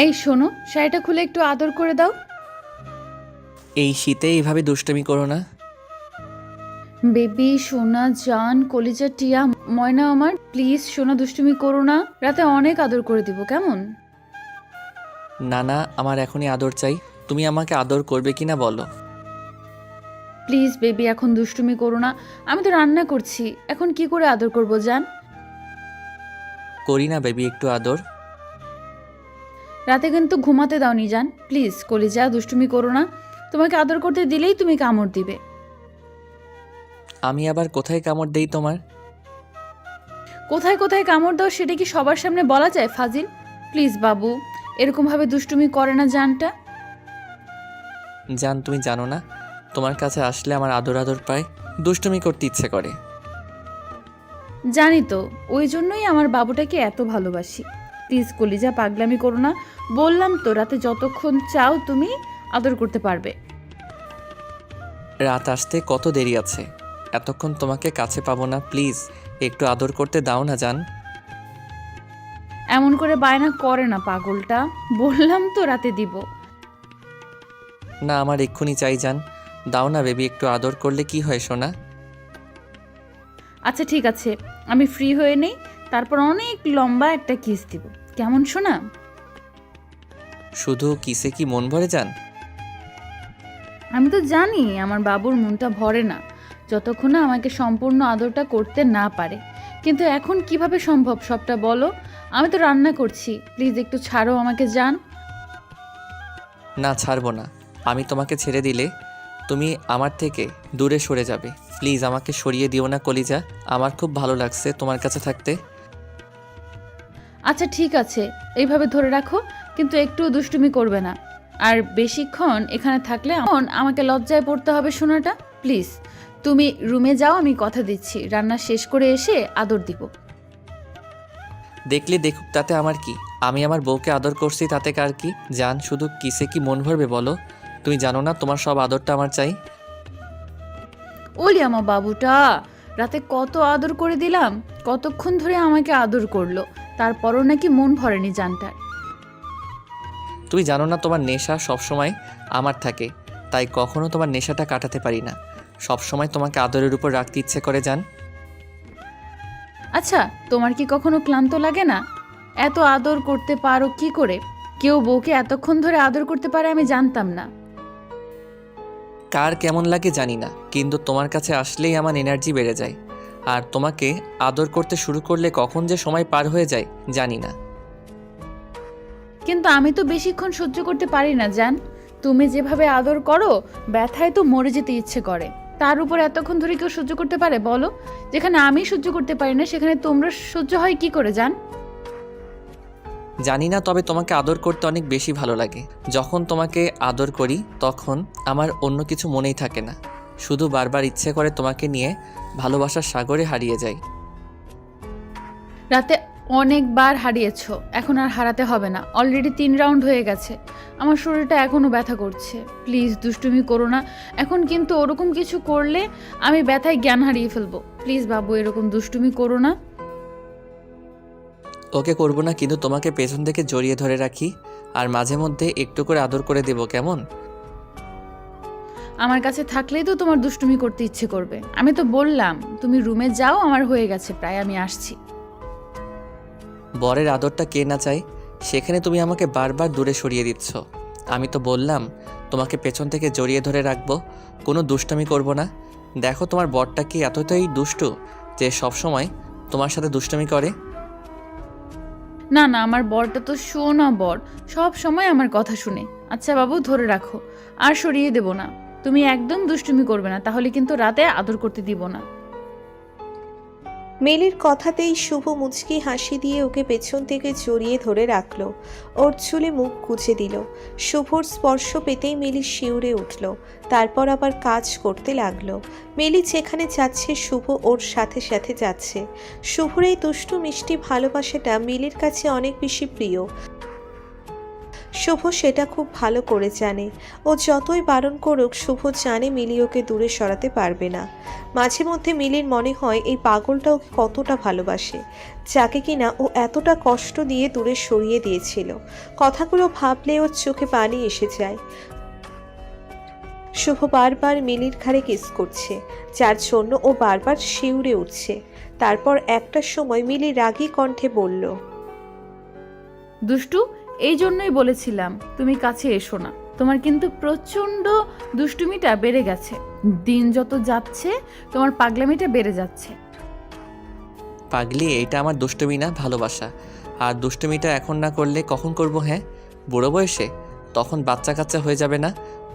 এই শোনো, শাড়িটা খুলে একটু আদর করে দাও। এই শীতে এইভাবে দুষ্টুমি করো না। বেবি সোনা জান কলিজা টিয়া ময়না আমার, প্লিজ সোনা দুষ্টুমি করো না, রাতে অনেক আদর করে দিব কেমন? না না, আমার এখনই আদর চাই। তুমি আমাকে আদর করবে কিনা বলো। প্লিজ বেবি এখন দুষ্টুমি করো না, আমি তো রান্না করছি, এখন কি করে আদর করব জান? করি না বেবি একটু আদর। রাতে কিন্তু ঘুমাতে দাওনি জান, প্লিজ কলিজা দুষ্টুমি করো না, তোমাকে আদর করতে দিলেই তুমি কামড় দিবে। আমি আবার কোথায় কামড় দেই তোমার? কোথায় কোথায় কামড় দাও সেটা কি সবার সামনে বলা যায় ফাজিল? প্লিজ বাবু, এরকমভাবে দুষ্টুমি করে না জানটা। জান তুমি জানো না, তোমার কাছে আসলে আমার আদর আদর পায়, দুষ্টুমি করতে ইচ্ছে করে। জানি তো, ওই জন্যই আমার বাবুটাকে এত ভালোবাসি। প্লিজ কলিজা পাগলামি করো না, বললাম তো রাতে যতক্ষণ চাও তুমি আদর করতে পারবে। রাত আসতে কত দেরি আছে, এতক্ষণ তোমাকে কাছে পাবো না, প্লিজ একটু আদর করতে দাও না জান। এমন করে বায়না করে না পাগলটা, বললাম তো রাতে দিব। না আমার এক্ষুনি চাই জান, দাও না বেবি একটু আদর করলে কি হয় সোনা। আচ্ছা ঠিক আছে, আমি ফ্রি হয়ে নেই, তারপর অনেক লম্বা একটা কিস দিব, কেমন শোনা? শুধু কিসে কি মন ভরে যান? আমি তো জানি আমার বাবুর মনটা ভরে না যতক্ষণ না আমাকে সম্পূর্ণ আদরটা করতে না পারে, কিন্তু এখন কিভাবে সম্ভব সবটা বলো? আমি তো রান্না করছি, প্লিজ একটু ছাড়ো আমাকে জান। না ছাড়বো না, আমি তোমাকে ছেড়ে দিলে তুমি আমার থেকে দূরে সরে যাবে, প্লিজ আমাকে সরিয়ে দিও না কলিজা, আমার খুব ভালো লাগছে তোমার কাছে থাকতে। আচ্ছা ঠিক আছে, এইভাবে ধরে রাখো, কিন্তু একটু দুষ্টুমি করবে না, আর বেশিক্ষণ এখানে থাকলে এখন আমাকে লজ্জায় পড়তে হবে শোনাটা। প্লিজ তুমি রুমে যাও, আমি কথা দিচ্ছি রান্না শেষ করে এসে আদর দিব। দেখলে দেখুক তাতে আমার কি, আমি আমার বউকে আদর করছি তাতে কার কি, জান শুধু কিসে কি মন ভরবে বলো। তুমি জানো না তোমার সব আদরটা আমার চাই। ওলি আমার বাবুটা, রাতে কত আদর করে দিলাম, কতক্ষণ ধরে আমাকে আদর করলো, তারপরও নাকি মন ভরেনি জানটার। তুমি জানো না তোমার নেশা সবসময় আমার থাকে, তাই কখনো তোমার নেশাটা কাটাতে পারি না, সবসময় তোমাকে আদরের উপর রাখতে ইচ্ছে করে জান। আচ্ছা তোমার কি কখনো ক্লান্ত লাগে না? এত আদর করতে পারো কি করে? কেউ বউকে এতক্ষণ ধরে আদর করতে পারে আমি জানতাম না। কার কেমন লাগে জানি না, কিন্তু তোমার কাছে আসলেই আমার এনার্জি বেড়ে যায়, আর তোমাকে আদর করতে শুরু করলে কখন যে সময় পার হয়ে যায় জানি না। কিন্তু আমি তো বেশিক্ষণ সহ্য করতে পারি না জান, তুমি যেভাবে আদর করো ব্যথায় তো মরে যেতে ইচ্ছে করে, তার উপর এতক্ষণ ধরে কেউ সহ্য করতে পারে বলো? যেখানে আমি সহ্য করতে পারি না সেখানে তোমরা সহ্য হয় কি করে জান? জানি না, তবে তোমাকে আদর করতে অনেক বেশি ভালো লাগে। যখন তোমাকে আদর করি তখন আমার অন্য কিছু মনেই থাকে না, শুধু বারবার ইচ্ছে করে তোমাকে নিয়ে ভালোবাসার সাগরে হারিয়ে যাই। রাতে অনেকবার হারিয়েছো, এখন আর হারাতে হবে না, অলরেডি 3 রাউন্ড হয়ে গেছে, আমার শরীরটা এখনো ব্যথা করছে, প্লিজ দুষ্টুমি করো না, এখন কিন্তু ওরকম কিছু করলে আমি ব্যথায় জ্ঞান হারিয়ে ফেলবো, প্লিজ বাবু এরকম দুষ্টুমি করো না। ওকে করবো না, কিন্তু তোমাকে পেছন থেকে জড়িয়ে ধরে রাখি আর মাঝে মধ্যে একটু করে আদর করে দেবো কেমন? আমার কাছে থাকলেই তো তোমার দুষ্টুমি করতে ইচ্ছে করবে, আমি তো বললাম তুমি রুমে যাও, আমার হয়ে গেছে প্রায়, আমি আসছি। বরের আদরটা কে না চায়, সেখানে তুমি আমাকে বারবার দূরে সরিয়ে দিচ্ছ। আমি তো বললাম তোমাকে পেছন থেকে জড়িয়ে ধরে রাখবো, কোনো দুষ্টামি করব না। দেখো তোমার বরটা কি এতটাই দুষ্টু যে সবসময় তোমার সাথে দুষ্টামি করে? না না, আমার বরটা তো শোনা বর, সব সময় আমার কথা শুনে। আচ্ছা বাবু ধরে রাখো, আর সরিয়ে দেব না, তুমি একদম দুষ্টুমি করবে না, তাহলে কিন্তু রাতে আদর করতে দিব না। মেলির কথাতেই শুভ মুচকি হাসি দিয়ে ওকে পেছন থেকে জড়িয়ে ধরে রাখলো, ওর চুলে মুখ গুজে দিল। শুভর স্পর্শ পেতেই মেলি শিউরে উঠল, তারপর আবার কাজ করতে লাগলো। মেলি যেখানে যাচ্ছে শুভ ওর সাথে সাথে যাচ্ছে। শুভর এই দুষ্টু মিষ্টি ভালোবাসাটা মিলির কাছে অনেক বেশি প্রিয়। শুভ সেটা খুব ভালো করে জানে। ও যতই বারণ করুক শুভ জানে মিলি ওকে দূরে সরাতে পারবে না। মাঝে মধ্যে মিলির মনে হয় এই পাগলটা ওকে কতটা ভালোবাসে, যাকে কিনা ও এতটা কষ্ট দিয়ে দূরে সরিয়ে দিয়েছিল। কথাগুলো ভাবলে ওর চোখে পানি এসে যায়। শুভ বারবার মিলির ঘাড়ে কিস করছে, যার জন্য ও বারবার শিউরে উঠছে। তারপর একটা সময় মিলি রাগী কণ্ঠে বলল, দুষ্টু, এই জন্যই বলেছিলাম তুমি কাছে এসো না। তোমার কিন্তু প্রচণ্ড দুষ্টুমিটা বেড়ে গেছে। দিন যত যাচ্ছে তোমার পাগলামিটা বেড়ে যাচ্ছে। পাগলি, এইটা আমার দুষ্টুমি না, ভালোবাসা। আর দুষ্টুমিটা এখন না করলে কখন করব? হ্যাঁ, বুড়ো বয়সে? তখন বাচ্চা কাচ্চা হয়ে যাবে না?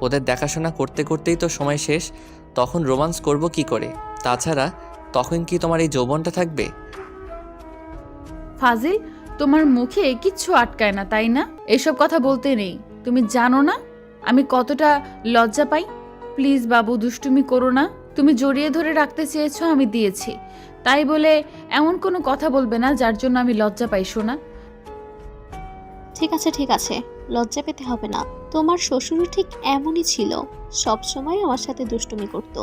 ওদের দেখাশোনা করতে করতেই তো সময় শেষ। তখন রোমান্স করব কি করে? তাছাড়া তখন কি তোমার এই যৌবনটা থাকবে? ফাজিল, তোমার মুখে কিচ্ছু আটকায় না তাই না? এসব কথা বলতে নেই। তুমি জানো না আমি কতটা লজ্জা পাই। প্লিজ বাবু, দুষ্টুমি করো না। তুমি জড়িয়ে ধরে রাখতে চেয়েছো, আমি দিয়েছি। তাই বলে এমন কোনো কথা বলবে না যার জন্য আমি লজ্জা পাই শোনা। ঠিক আছে ঠিক আছে, লজ্জা পেতে হবে না। তোমার শ্বশুরও ঠিক এমনই ছিল, সব সময় আমার সাথে দুষ্টুমি করতো।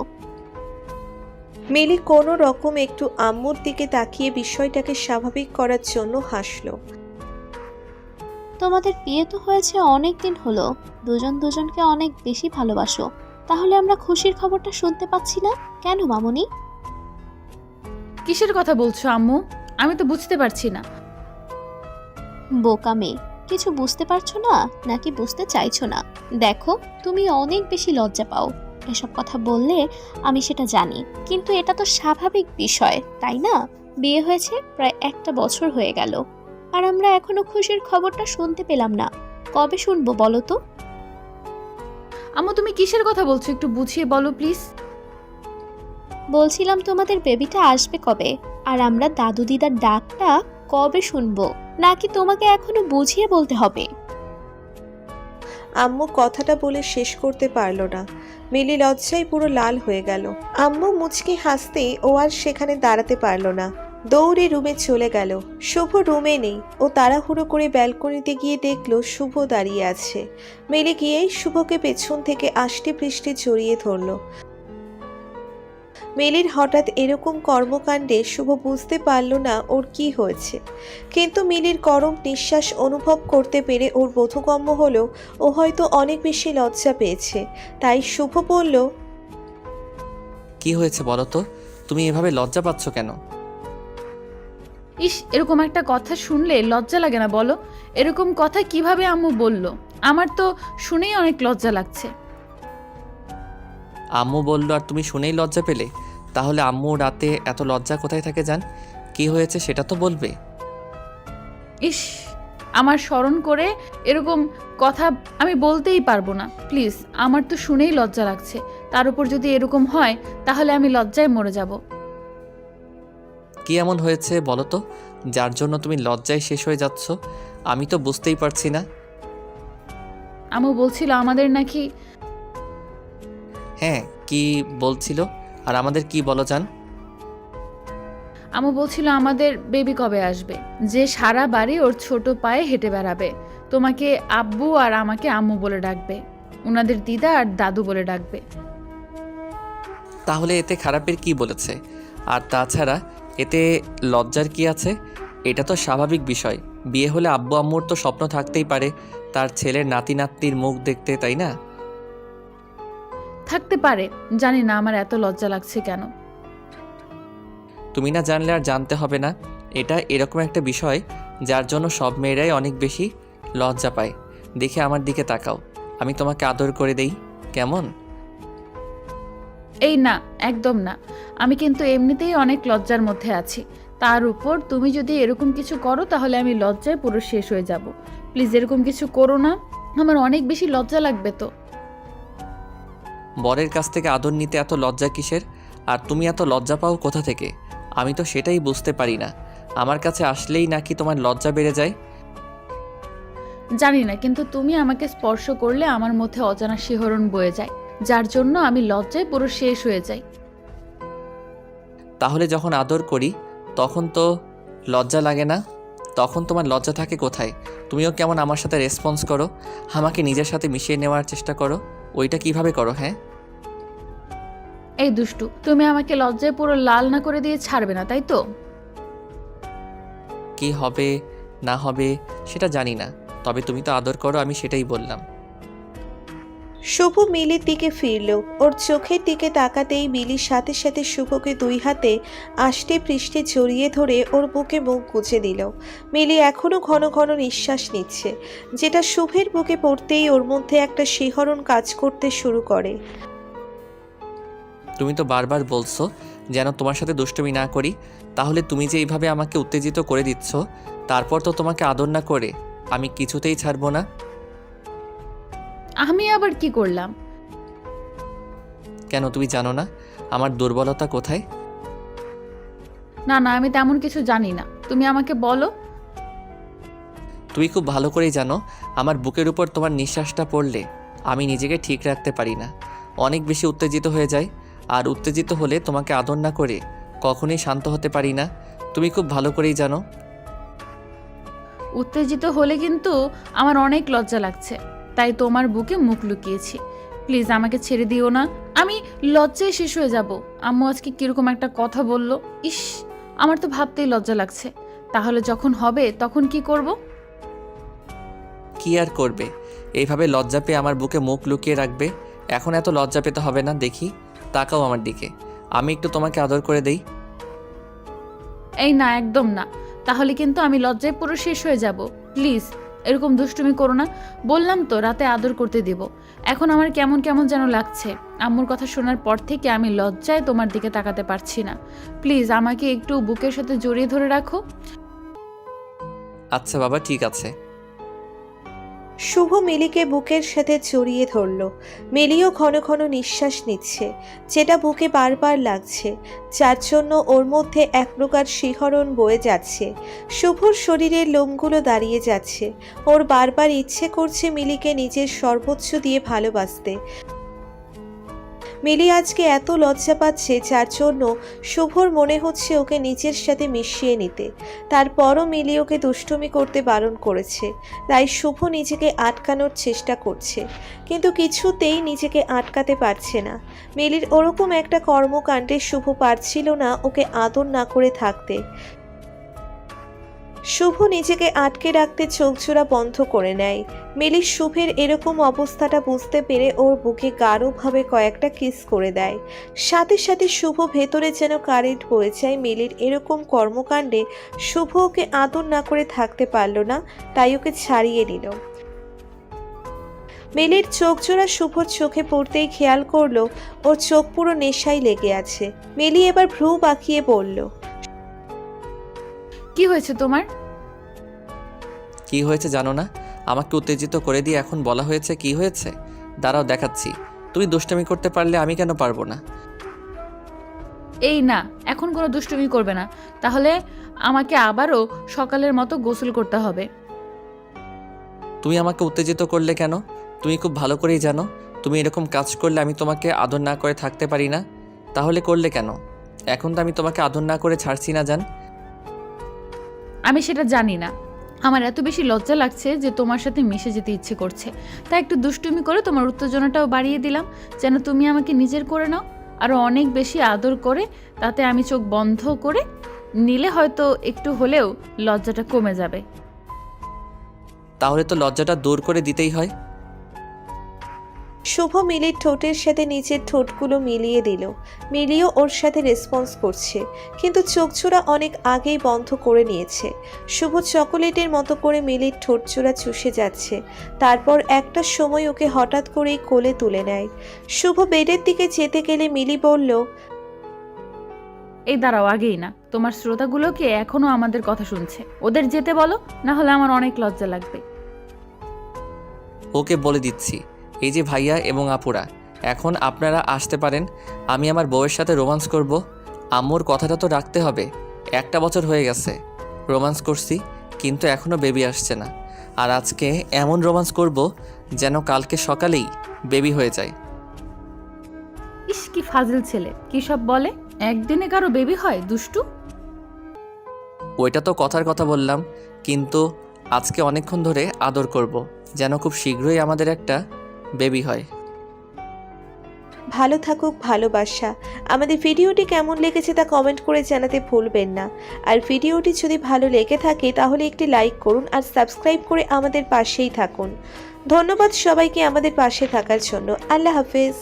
মিলি কোনো রকম একটু আম্মুর দিকে তাকিয়ে বিষয়টাকে স্বাভাবিক করার জন্য হাসলো। তোমাদের বিয়ে তো হয়েছে অনেক দিন হলো, দুজন দুজনকে অনেক বেশি ভালোবাসো, তাহলে আমরা খুশির খবরটা শুনতে পাচ্ছি না কেন মামুনি? কিসের কথা বলছো আম্মু? আমি তো বুঝতে পারছি না। বোকা মেয়ে, কিছু বুঝতে পারছো না নাকি বুঝতে চাইছো না? দেখো, তুমি অনেক বেশি লজ্জা পাও। এসব কথা বললে আমি সেটা জানি, কিন্তু এটা তো স্বাভাবিক বিষয় তাই না? বিয়ে হয়েছে প্রায় 1 বছর হয়ে গেল, আর আমরা এখনো খুশির খবরটা শুনতে পেলাম না। কবে শুনবো বলো তো? আম্মু, তুমি কিসের কথা বলছো? একটু বুঝিয়ে বলো প্লিজ। বলছিলাম তোমাদের বেবিটা আসবে কবে, আর আমরা দাদু দিদার ডাকটা কবে শুনবো, নাকি তোমাকে এখনো বুঝিয়ে বলতে হবে? আম্মু কথাটা বলে শেষ করতে পারলো না। মিলি লজ্জায় পুরো লাল হয়ে গেল। আম্মু মুচকি হাসতেই ও আর সেখানে দাঁড়াতে পারলো না, দৌড়ে রুমে চলে গেল। শুভ রুমে নেই। ও তাড়াহুড়ো করে ব্যালকনিতে গিয়ে দেখলো শুভ দাঁড়িয়ে আছে। মিলি গিয়েই শুভকে পেছন থেকে আষ্টে পৃষ্ঠে জড়িয়ে ধরলো। মিলির হঠাৎ এরকম কর্মকাণ্ডে শুভ বুঝতে পারল না ওর কি হয়েছে, কিন্তু মিলির গরম নিঃশ্বাস অনুভব করতে পেরে ওর বোধগম্য হলো ও হয়তো অনেক বেশি লজ্জা পেয়েছে। তাই শুভ বলল, কি হয়েছে বলো তো? তুমি এভাবে লজ্জা পাচ্ছ কেন? ইস, এরকম একটা কথা শুনলে লজ্জা লাগে না বলো? এরকম কথা কিভাবে আম্মু বলল? আমার তো শুনেই অনেক লজ্জা লাগছে। আম্মু বললো আর তুমি শুনেই লজ্জা পেলে? তাহলে আম্মু রাতে এত লজ্জা কোথায় থাকে জান? কি হয়েছে সেটা তো বলবে। ইস, আমার স্মরণ করে এরকম কথা আমি বলতেই পারবো না। প্লিজ, আমার তো শুনেই লজ্জা লাগছে। তার উপর যদি এরকম হয় তাহলে আমি লজ্জায় মরে যাব। কি এমন হয়েছে বলো তো, যার জন্য তুমি লজ্জায় শেষ হয়ে যাচ্ছ? আমি তো বুঝতেই পারছি না। আম্মু বলছিল আমাদের নাকি। হ্যাঁ, কি বলছিল? আর আমাদের কি বলো জান? আম্মু বলছিল আমাদের বেবি কবে আসবে, যে সারা বাড়ি ওর ছোট পায়ে হেঁটে বেড়াবে। তোমাকে আব্বু আর আমাকে আম্মু বলে ডাকবে, ওনাদের দিদা আর দাদু বলে ডাকবে। তাহলে এতে খারাপের কি বলেছে? আর তাছাড়া এতে লজ্জার কি আছে? এটা তো স্বাভাবিক বিষয়। বিয়ে হলে আব্বু আম্মুর তো স্বপ্ন থাকতেই পারে তার ছেলের নাতি নাতনির মুখ দেখতে, তাই না? থাকতে পারে, জানি না আমার এত লজ্জা লাগছে কেন। তুমি না জানলে আর জানতে হবে না। এটা এরকম একটা বিষয় যার জন্য সব মেয়েরাই অনেক বেশি লজ্জা পায়। দেখে আমার দিকে তাকাও, আমি তোমাকে আদর করে দেই, কেমন? এই না, একদম না। আমি কিন্তু এমনিতেই অনেক লজ্জার মধ্যে আছি। তার উপর তুমি যদি এরকম কিছু করো তাহলে আমি লজ্জায় পুরো শেষ হয়ে যাব। প্লিজ এরকম কিছু করো না, আমার অনেক বেশি লজ্জা লাগবে তো। বরের কাছ থেকে আদর নিতে এত লজ্জা কিসের? আর তুমি এত লজ্জা পাও কোথা থেকে? আমি তো সেটাই বুঝতে পারি না। আমার কাছে আসলেই নাকি তোমার লজ্জা বেড়ে যায়? জানি না, কিন্তু তুমি আমাকে স্পর্শ করলে আমার মধ্যে অজানা শিহরণ বয়ে যায়, যার জন্য আমি লজ্জায় পুরো শেষ হয়ে যাই। তাহলে যখন আদর করি তখন তো লজ্জা লাগে না? তখন তোমার লজ্জা থাকে কোথায়? তুমিও কেমন আমার সাথে রেসপন্স করো, আমাকে নিজের সাথে মিশিয়ে নেওয়ার চেষ্টা করো। ওইটা কিভাবে করো? হ্যাঁ, এই দুষ্টু, তুমি আমাকে লজ্জায় পুরো লাল না করে দিয়ে ছাড়বে না, তাই তো? কি হবে না হবে সেটা জানি না, তবে তুমি তো আদর করো, আমি সেটাই বললাম। শুভ মিলির দিকে ফিরল। ওর চোখের দিকে তাকাতেই মিলির সাথে সাথে শুভকে দুই হাতে আষ্টে পৃষ্ঠে জড়িয়ে ধরে ওর বুকে মুখ গুজে দিল। মিলি এখনো ঘন ঘন নিঃশ্বাস নিচ্ছে, যেটা শুভের বুকে পড়তেই ওর মধ্যে একটা শিহরণ কাজ করতে শুরু করে। তুমি তো বারবার বলছো যেন তোমার সাথে দুষ্টুমি না করি, তাহলে তুমি যে এইভাবে আমাকে উত্তেজিত করে দিচ্ছ, তারপর তো তোমাকে আদর না করে আমি কিছুতেই ছাড়বো না। আমি আবার কি করলাম? কেন তুমি জানো না আমার দুর্বলতা কোথায়? না না, আমি তেমন কিছু জানি না, তুমি আমাকে বলো। তুমি খুব ভালো করেই জানো আমার বুকের উপর তোমার নিঃশ্বাসটা পড়লে আমি নিজেকে ঠিক রাখতে পারি না, অনেক বেশি উত্তেজিত হয়ে যাই। আর উত্তেজিত হলে তোমাকে আদর না করে কখনোই শান্ত হতে পারি না, তুমি খুব ভালো করেই জানো। উত্তেজিত হলে কিন্তু আমার অনেক লজ্জা লাগছে, তাই তোমার বুকে মুখ লুকিয়েছি। প্লিজ আমাকে ছেড়ে দিও না, আমি লজ্জায় শেষ হয়ে যাব। আম্মু আজকে কিরকম একটা কথা বললো, ইস, আমার তো ভাবতেই লজ্জা লাগছে। তাহলে যখন হবে তখন কি করব? কি আর করবে, এইভাবে লজ্জা পেয়ে আমার বুকে মুখ লুকিয়ে রাখবে? এখন এত লজ্জা পেতে হবে না, দেখি তাকাও আমার দিকে, আমি একটু তোমাকে আদর করে দেই। এই না, একদম না, তাহলে কিন্তু আমি লজ্জায় পুরো শেষ হয়ে যাব। প্লিজ এরকম দুষ্টুমি করো না, বললাম তো রাতে আদর করতে দেব। এখন আমার কেমন কেমন যেন লাগছে। আম্মুর কথা শোনার পর থেকে আমি লজ্জায় তোমার দিকে তাকাতে পারছি না। প্লিজ আমাকে একটু বুকের সাথে জড়িয়ে ধরে রাখো। আচ্ছা বাবা, ঠিক আছে। শুভ মিলিকে বুকের সাথে জড়িয়ে ধরল। মিলিও ঘন ঘন নিঃশ্বাস নিচ্ছে, যেটা বুকে বারবার লাগছে, যার জন্য ওর মধ্যে এক প্রকার শিহরণ বয়ে যাচ্ছে। শুভর শরীরের লোমগুলো দাঁড়িয়ে যাচ্ছে। ওর বারবার ইচ্ছে করছে মিলিকে নিজের সর্বোচ্চ দিয়ে ভালোবাসতে। মিলি আজকে এত লজ্জা পাচ্ছে, যার জন্য শুভর মনে হচ্ছে ওকে নিজের সাথে মিশিয়ে নিতে। তারপরও মিলি ওকে দুষ্টুমি করতে বারণ করেছে, তাই শুভ নিজেকে আটকানোর চেষ্টা করছে, কিন্তু কিছুতেই নিজেকে আটকাতে পারছে না। মিলির ওরকম একটা কর্মকাণ্ডে শুভ পারছিল না ওকে আদর না করে থাকতে। শুভ নিজেকে আটকে রাখতে চোখজোড়া বন্ধ করে নেয়। মিলি শুভের এরকম অবস্থাটা বুঝতে পেরে ওর বুকে গাঢ়ভাবে কয়েকটা কিস করে দেয়। সাথে সাথে শুভ ভেতরে যেন কারেন্ট বয়ে যায়। মিলির এরকম কর্মকাণ্ডে শুভ ওকে আদর না করে থাকতে পারল না, তাই ওকে ছাড়িয়ে নিল। মিলির চোখজোড়া শুভর চোখে পড়তেই খেয়াল করলো ওর চোখ পুরো নেশায় লেগে আছে। মিলি এবার ভ্রু বাঁকিয়ে বলল, কি হয়েছে তোমার? কি হয়েছে জানো না? আমাকে উত্তেজিত করে দিয়ে এখন বলা হয়েছে কি হয়েছে? দাঁড়াও দেখাচ্ছি। তুমি দুষ্টামি করতে পারলে আমি কেন পারবো না? এই না, এখন কোনো দুষ্টুমি করবে না, তাহলে আমাকে আবারও সকালের মতো গোসল করতে হবে। তুমি আমাকে উত্তেজিত করলে কেন? তুমি খুব ভালো করেই জানো তুমি এরকম কাজ করলে আমি তোমাকে আদর না করে থাকতে পারি না, তাহলে করলে কেন? এখন তো আমি তোমাকে আদর না করে ছাড়ছি না জান। আমি সেটা জানি না, আমার এত বেশি লজ্জা লাগছে যে তোমার সাথে মিশে যেতে ইচ্ছে করছে, তাই একটু দুষ্টুমি করে তোমার উত্তেজনাটাও বাড়িয়ে দিলাম, যেন তুমি আমাকে নিজের করে নাও, আরও অনেক বেশি আদর করে। তাতে আমি চোখ বন্ধ করে নিলে হয়তো একটু হলেও লজ্জাটা কমে যাবে। তাহলে তো লজ্জাটা দূর করে দিতেই হয়। শুভ মিলির ঠোঁটের সাথে নিচের ঠোঁটগুলো মিলিয়ে দিল। মিলিও ওর সাথে রেসপন্স করছে, কিন্তু চোখজোড়া অনেক আগেই বন্ধ করে নিয়েছে। শুভ চকোলেটের মতো করে মিলির ঠোঁটজোড়া চুষে যাচ্ছে। তারপর একটা সময় ওকে হঠাৎ করেই কোলে তুলে নেয়। শুভ বেডের দিকে যেতে গেলে মিলি বলল, এই দাঁড়াও, আগেই না, তোমার শ্রোতাগুলোকে এখনো আমাদের কথা শুনছে, ওদের যেতে বলো, না হলে আমার অনেক লজ্জা লাগবে। ওকে বলে দিচ্ছি, এই যে ভাইয়া এবং আপুরা, এখন আপনারা আসতে পারেন। আমি আমার বউয়ের সাথে রোমান্স করব। আম্মুর কথাটা তো রাখতে হবে। 1 বছর হয়ে গেছে রোমান্স করছি, কিন্তু এখনও বেবি আসছে না। আর আজকে এমন রোমান্স করব যেন কালকে সকালেই বেবি হয়ে যায়। ইস, কি ফাজিল ছেলে, কি সব বলে! একদিনে কারো বেবি হয়, দুষ্টু! ওইটা তো কথার কথা বললাম, কিন্তু আজকে অনেকক্ষণ ধরে আদর করব, যেন খুব শীঘ্রই আমাদের একটা বেবি হয়। ভালো থাকুক ভালোবাসা। আমাদের ভিডিওটি কেমন লেগেছে তা কমেন্ট করে জানাতে ভুলবেন না। আর ভিডিওটি যদি ভালো লেগে থাকে তাহলে একটি লাইক করুন আর সাবস্ক্রাইব করে আমাদের পাশেই থাকুন। ধন্যবাদ সবাইকে আমাদের পাশে থাকার জন্য। আল্লাহ হাফেজ।